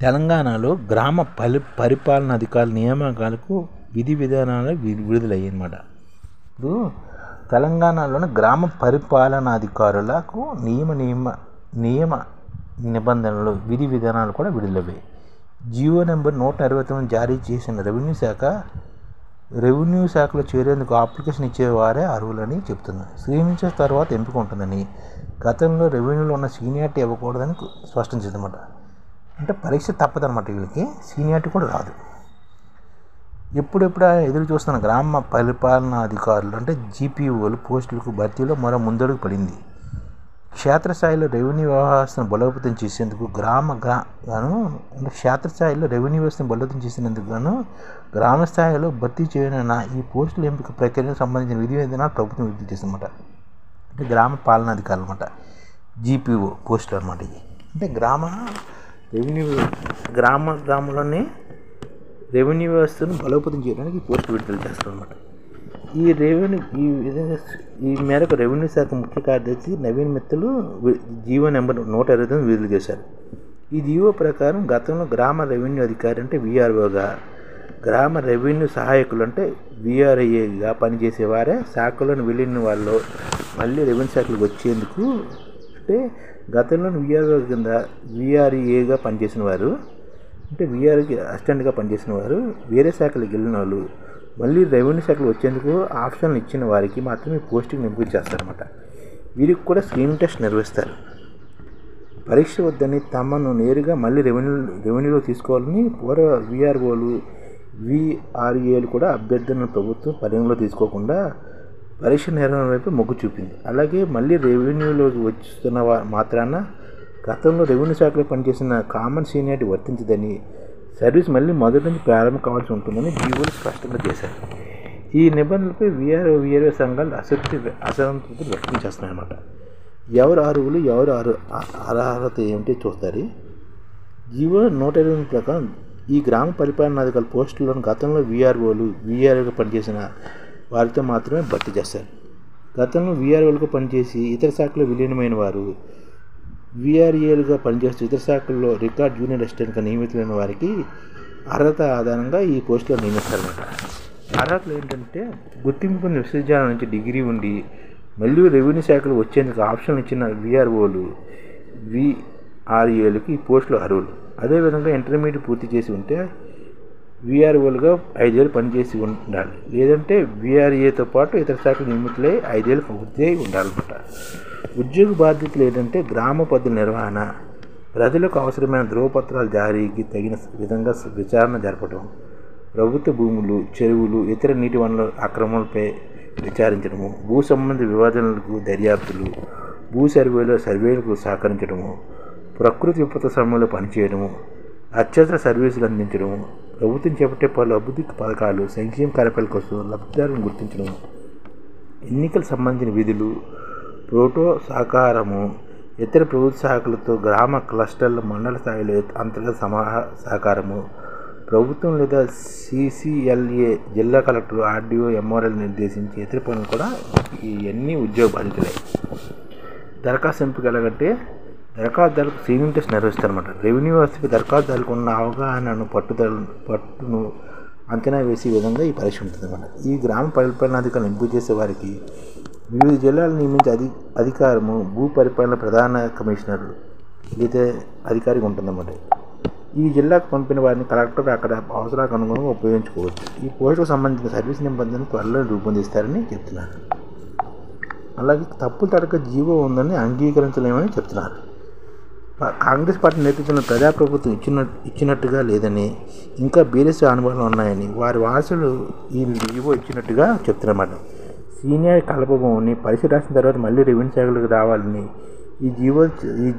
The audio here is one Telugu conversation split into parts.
తెలంగాణలో గ్రామ పరిపాలనాధికారుల నియామకాలకు విధి విధానాలు విడుదలయ్యాయన్నమాట. ఇప్పుడు తెలంగాణలోని గ్రామ పరిపాలనాధికారులకు నియమ నిబంధనలు విధి విధానాలు కూడా విడుదలయ్యాయి. జీవో నెంబర్ 129 జారీ చేసిన రెవెన్యూ శాఖలో చేరేందుకు అప్లికేషన్ ఇచ్చేవారే అర్హులని చెబుతుంది. శ్రీమించిన తర్వాత ఎంపిక ఉంటుందని, గతంలో రెవెన్యూలో ఉన్న సీనియారిటీ ఇవ్వకూడదని స్పష్టం చేసిందన్నమాట. అంటే పరీక్ష తప్పదన్నమాట, వీళ్ళకి సీనియారిటీ కూడా రాదు. ఎప్పుడెప్పుడు ఎదురు చూస్తున్న గ్రామ పరిపాలనాధికారులు అంటే జీపీఓలు పోస్టులకు భర్తీలో మరో ముందడుగు పడింది. క్షేత్రస్థాయిలో రెవెన్యూ వ్యవస్థను బలోపేతం చేసేందుకు గ్రామ స్థాయిలో భర్తీ చేయనున్న ఈ పోస్టుల ఎంపిక ప్రక్రియకు సంబంధించిన విధి విధానాలు ప్రభుత్వం విడుదల చేసిందన్నమాట. అంటే గ్రామ పాలనాధికారులు అనమాట, జీపీఓ పోస్టులు అనమాట. ఇవి అంటే గ్రామంలోనే రెవెన్యూ వ్యవస్థను బలోపేతం చేయడానికి ఈ పోస్టులు విడుదల చేస్తారు అనమాట. ఈ మేరకు రెవెన్యూ శాఖ ముఖ్య కార్యదర్శి నవీన్ మిత్తలు జీవో నెంబర్ 129 విడుదల చేశారు. ఈ జీవో ప్రకారం గతంలో గ్రామ రెవెన్యూ అధికారి అంటే వీఆర్ఓగా, గ్రామ రెవెన్యూ సహాయకులు అంటే వీఆర్ఏగా పనిచేసేవారే శాఖలోని వెళ్ళిన వాళ్ళు మళ్ళీ రెవెన్యూ శాఖలకు వచ్చేందుకు, అంటే గతంలో వీఆర్ఓ కింద వీఆర్ఏగా పనిచేసిన వారు అంటే వీఆర్కి అసిస్టెంట్గా పనిచేసిన వారు వేరే శాఖలకు వెళ్ళిన వాళ్ళు మళ్ళీ రెవెన్యూ శాఖలు వచ్చేందుకు ఆప్షన్లు ఇచ్చిన వారికి మాత్రమే పోస్టింగ్ ఎంపిక చేస్తారన్నమాట. వీరికి కూడా స్క్రీనింగ్ టెస్ట్ నిర్వహిస్తారు. పరీక్ష వద్దని తమను నేరుగా మళ్ళీ రెవెన్యూలో తీసుకోవాలని పూర్వ వీఆర్ఓలు వీఆర్ఏలు కూడా అభ్యర్థులను ప్రభుత్వం పరిగణలో తీసుకోకుండా పరీక్ష నిర్వహణ వైపు మొగ్గు చూపింది. అలాగే మళ్ళీ రెవెన్యూలోకి వస్తున్న మాత్రాన గతంలో రెవెన్యూ శాఖలో పనిచేసిన కామన్ సీనియారిటీ వర్తించదని, సర్వీస్ మళ్ళీ మొదటి నుంచి ప్రారంభం కావాల్సి ఉంటుందని జీవోలు స్పష్టంగా చేశారు. ఈ నిబంధనలపై వీఆర్ఓ సంఘాలు అసంతృప్తి వ్యక్తం చేస్తున్నాయన్నమాట. ఎవరు అర్హులు, ఎవరు అర్హత ఏమిటి చూస్తారు. జీవో 129 ప్రకారం ఈ గ్రామ పరిపాలనాధికారుల పోస్టులను గతంలో వీఆర్ఓలు వీఆర్ఓగా పనిచేసిన వారితో మాత్రమే భర్తీ చేస్తారు. గతంలో వీఆర్ఓలుగా పనిచేసి ఇతర శాఖలో విలీనమైన వారు వీఆర్ఏలుగా పనిచేస్తూ ఇతర శాఖల్లో రికార్డ్ జూనియర్ అసిస్టెంట్గా నియమితులైన వారికి అర్హత ఆధారంగా ఈ పోస్టులో నియమిస్తారన్నమాట. అర్హతలు ఏంటంటే గుర్తింపు పొందిన విశ్వవిద్యాలయం నుంచి డిగ్రీ ఉండి మళ్ళీ రెవెన్యూ శాఖలు వచ్చేందుకు ఆప్షన్ ఇచ్చిన వీఆర్ఓలు వీఆర్ఏలకు ఈ పోస్టులు అర్హులు. అదేవిధంగా ఇంటర్మీడియట్ పూర్తి చేసి ఉంటే వీఆర్ఓలుగా 5 ఏళ్ళు పనిచేసి ఉండాలి, లేదంటే వీఆర్ఏతో పాటు ఇతర శాఖలు నియమితులై 5 ఏళ్ళు పూర్తి అయి ఉండాలన్నమాట. ఉద్యోగ బాధ్యతలు ఏంటంటే గ్రామ పద్ధతుల నిర్వహణ, ప్రజలకు అవసరమైన ధ్రువపత్రాల జారీకి తగిన విధంగా విచారణ జరపడం, ప్రభుత్వ భూములు, చెరువులు, ఇతర నీటి వనరుల అక్రమాలపై విచారించడము, భూ సంబంధ వివాదాలకు దర్యాప్తులు, భూ సర్వేలకు సహకరించడము, ప్రకృతి విపత్తు సమయంలో పనిచేయడము, అత్యవసర సర్వీసులు అందించడము, ప్రభుత్వం చేపట్టే పలు అభివృద్ధి పథకాలు, సంక్షేమ కార్యక్రమాల కోసం లబ్ధిదారులను గుర్తించడం, ఎన్నికలకు సంబంధించిన విధులు, ప్రోటో సహకారము, ఇతర ప్రభుత్వ శాఖలతో గ్రామ క్లస్టర్ల మండల స్థాయిలో అంతర్గత సహకారము, ప్రభుత్వం లేదా CCLA జిల్లా కలెక్టర్, RDO, MRL నిర్దేశించి ఇతర పనులు కూడా ఇవన్నీ ఉద్యోగ బాధ్యతలే. దరఖాస్తు ఎంపిక ఎలాగంటే దరఖాస్తుదారులకు స్క్రీనింగ్ టెస్ట్ నిర్వహిస్తారన్నమాట. రెవెన్యూ వ్యవస్థపై దరఖాస్తుదారులకు ఉన్న అవగాహనను పట్టును అంచనా వేసే విధంగా ఈ పరీక్ష ఉంటుందన్నమాట. ఈ గ్రామ పరిపాలనాధికారులు ఎంపిక చేసే వారికి వివిధ జిల్లాలను నియమించే అధికారము భూ పరిపాలన ప్రధాన కమిషనర్ లేదా అధికారికి ఉంటుందన్నమాట. ఈ జిల్లాకు పంపిన వారిని కలెక్టర్ అక్కడ అవసరాలకు అనుగుణంగా ఉపయోగించుకోవచ్చు. ఈ పోస్టుకు సంబంధించిన సర్వీస్ నిబంధనలు త్వరలో రూపొందిస్తారని చెప్తున్నారు. అలాగే తప్పులు తడక జీవో ఉందని అంగీకరించలేమని చెప్తున్నారు. కాంగ్రెస్ పార్టీ నేతృత్వంలో ప్రజాప్రభుత్వం ఇచ్చినట్టుగా లేదని, ఇంకా బీఎస్సీ అనుభవాలు ఉన్నాయని వారి వారసులు ఈ జీవో ఇచ్చినట్టుగా చెప్తున్నమాట. సీనియర్ కలపబోమని పరీక్ష రాసిన తర్వాత మళ్ళీ రెవెన్యూ శాఖలకు రావాలని ఈ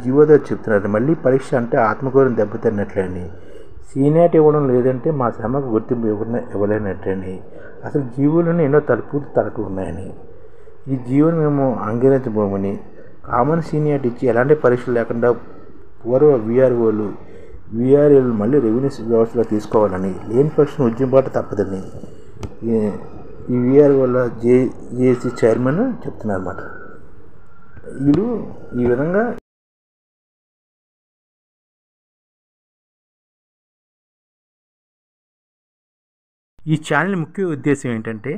జీవోతో చెప్తున్నారు. మళ్ళీ పరీక్ష అంటే ఆత్మగౌరవం దెబ్బతిన్నట్లని, సీనియారిటీ ఇవ్వడం లేదంటే మా శ్రమకు గుర్తింపు ఇవ్వలేనట్లని, అసలు జీవోలోనే ఎన్నో తలుపులు ఉన్నాయని, ఈ జీవోను మేము అంగీకరించబోమని, కామన్ సీనియారిటీ ఇచ్చి ఎలాంటి పరీక్షలు లేకుండా పూర్వ వీఆర్ఓలు వీఆర్ఏలు మళ్ళీ రెవెన్యూ వ్యవస్థలో తీసుకోవాలని, లేని పక్షం ఉద్యమబాట తప్పదని ఈ వీఆర్ఓల జేఏసీ చైర్మన్ చెప్తున్నారు అన్నమాట. వీళ్ళు ఈ విధంగా ఈ ఛానల్ ముఖ్య ఉద్దేశం ఏంటంటే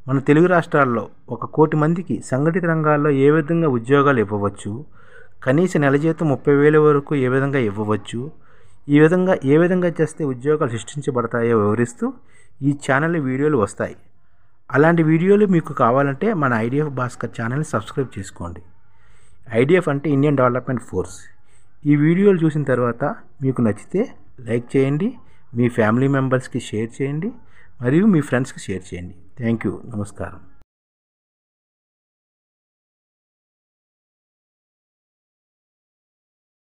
మన తెలుగు రాష్ట్రాల్లో 1 కోటి మందికి సంఘటిత రంగాల్లో ఏ విధంగా ఉద్యోగాలు ఇవ్వవచ్చు, కనీస నెల జీతం 30,000 వరకు ఏ విధంగా ఇవ్వవచ్చు, ఏ విధంగా చేస్తే ఉద్యోగాలు సృష్టించబడతాయో వివరిస్తూ ఈ ఛానల్ వీడియోలు వస్తాయి. అలాంటి వీడియోలు మీకు కావాలంటే మన ఐడిఎఫ్ భాస్కర్ ఛానల్ని సబ్స్క్రైబ్ చేసుకోండి. ఐడిఎఫ్ అంటే ఇండియన్ డెవలప్మెంట్ ఫోర్స్. ఈ వీడియోలు చూసిన తర్వాత మీకు నచ్చితే లైక్ చేయండి, మీ ఫ్యామిలీ మెంబర్స్కి షేర్ చేయండి మరియు మీ ఫ్రెండ్స్కి షేర్ చేయండి. Thank you. నమస్కారం.